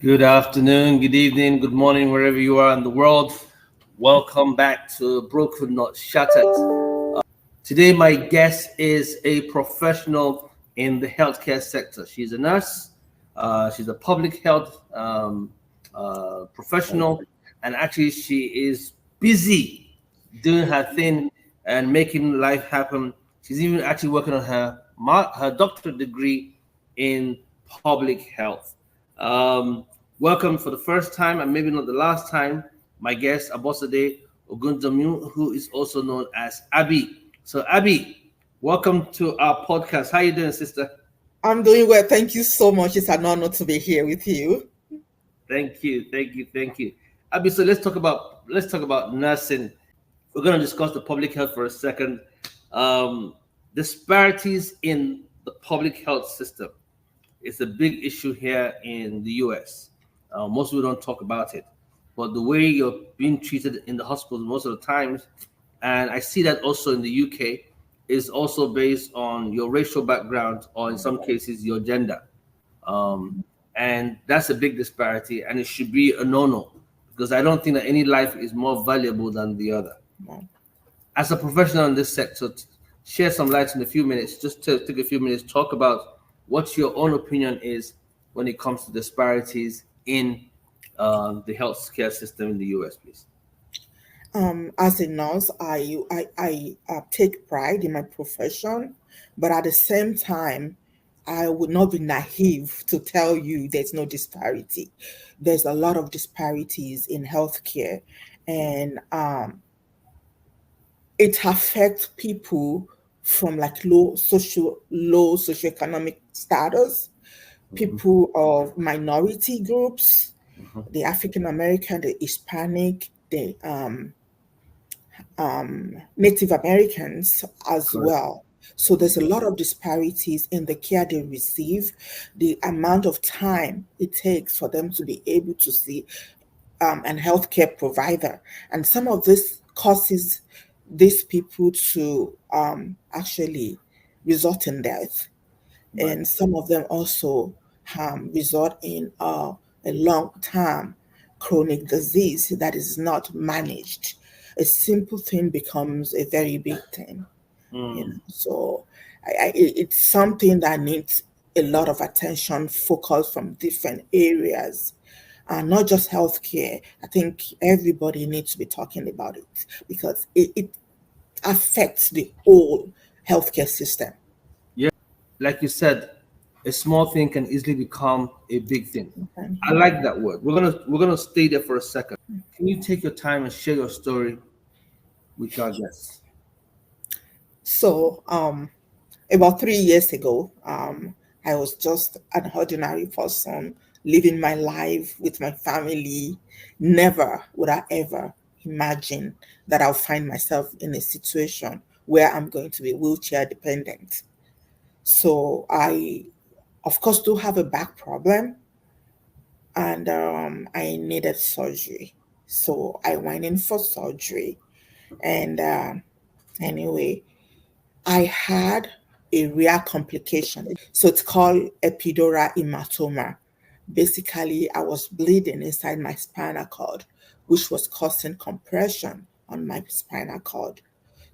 Good afternoon, good evening, good morning, wherever you are in the world. Welcome back to Broken Not Shattered. Today, my guest is a professional in the healthcare sector. She's a nurse, she's a public health professional, and actually, she is busy doing her thing and making life happen. She's even actually working on her doctorate degree in public health. Um, Welcome for the first time and maybe not the last time, my guest Abosede Ogundomu, who is also known as Abby. So Abby, welcome to our podcast. How you doing, sister? I'm doing well. Thank you so much. It's an honor to be here with you. Thank you. Abby, so let's talk about nursing. We're going to discuss the public health for a second. Um, Disparities in the public health system. It's a big issue here in the US. Most people don't talk about it, but the way you're being treated in the hospitals most of the times, and I see that also in the UK, is also based on your racial background or in some cases your gender. Um, and that's a big disparity, and it should be a no-no because I don't think that any life is more valuable than the other. As a professional in this sector, share some light in a few minutes, just to take a few minutes, talk about what your own opinion is when it comes to disparities in the healthcare system in the US, please. As a nurse, I take pride in my profession, but at the same time, I would not be naive to tell you there's no disparity. There's a lot of disparities in healthcare, and it affects people from like low socioeconomic status, Mhm, people of minority groups, mhm. the African American, the Hispanic, the Native Americans as Correct. well. So there's a lot of disparities in the care they receive, the amount of time it takes for them to be able to see an healthcare provider. And some of this causes these people to actually result in death. Right. And some of them also result in a long-term chronic disease that is not managed. A simple thing becomes a very big thing, Mm. So it's something that needs a lot of attention, focus from different areas, and not just healthcare. I think everybody needs to be talking about it because it affects the whole healthcare system. Yeah, like you said, a small thing can easily become a big thing. I Okay. like that word. We're gonna stay there for a second. Can you take your time and share your story with our guests? So, about 3 years ago, I was just an ordinary person living my life with my family. Never would I ever imagine that I'll find myself in a situation where I'm going to be wheelchair dependent. So, I, of course, do have a back problem, and I needed surgery. So, I went in for surgery. And anyway, I had a rare complication. So it's called epidural hematoma. Basically, I was bleeding inside my spinal cord, which was causing compression on my spinal cord.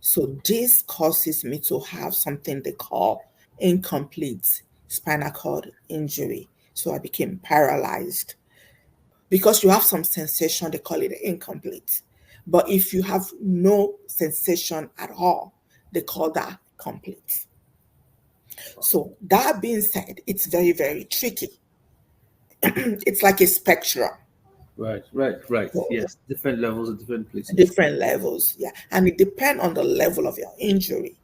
So this causes me to have something they call incomplete spinal cord injury. So I became paralyzed. Because you have some sensation, they call it incomplete. But if you have no sensation at all, they call that complete. So that being said, it's very, very tricky. It's like a spectrum, Right. so Yes, different levels at different places. different levels. Yeah. And it depends on the level of your injury.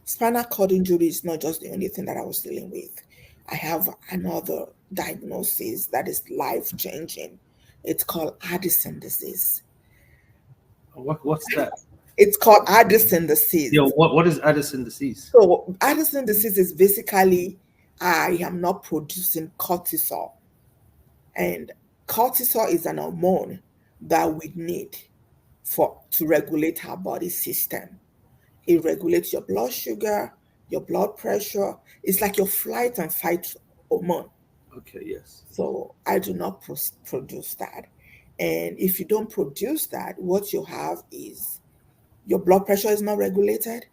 Spinal cord injury is not just the only thing that I was dealing with. I have another diagnosis that is life changing. It's called Addison disease. What's that? It's called Addison Yeah, disease. what is Addison disease? So Addison disease is basically I am not producing cortisol, and cortisol is an hormone that we need for to regulate our body system. It regulates your blood sugar, your blood pressure. It's like your flight and fight hormone. Okay. Yes. So I do not produce that. And if you don't produce that, what you have is your blood pressure is not regulated,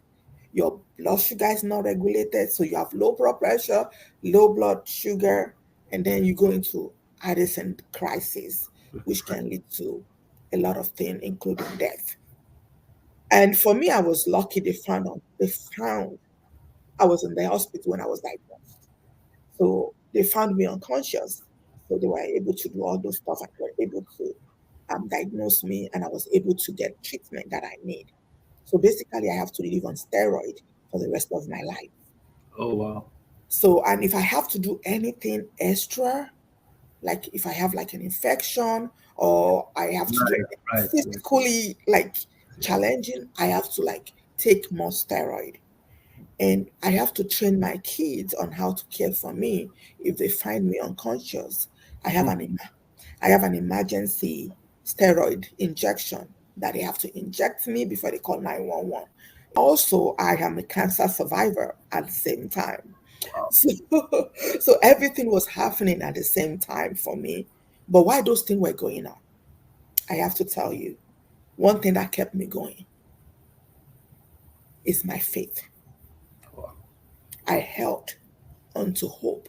your blood sugar is not regulated. So you have low blood pressure, low blood sugar, and then you go into Addison crisis, which can lead to a lot of things, including death. And for me, I was lucky they found I was in the hospital when I was diagnosed. So they found me unconscious. So they were able to do all those stuff and were able to diagnose me, and I was able to get treatment that I need. So basically, I have to live on steroid for the rest of my life. Oh wow. So, and if I have to do anything extra, like if I have like an infection or I have to do Right. anything Right. Yes. physically like challenging, I have to like take more steroid. And I have to train my kids on how to care for me if they find me unconscious. I have Mhm. an I have an emergency steroid injection that they have to inject me before they call 911. Also, I am a cancer survivor at the same time. Wow. So, so everything was happening at the same time for me. But why those things were going on, I have to tell you, one thing that kept me going is my faith. Wow. I held onto hope.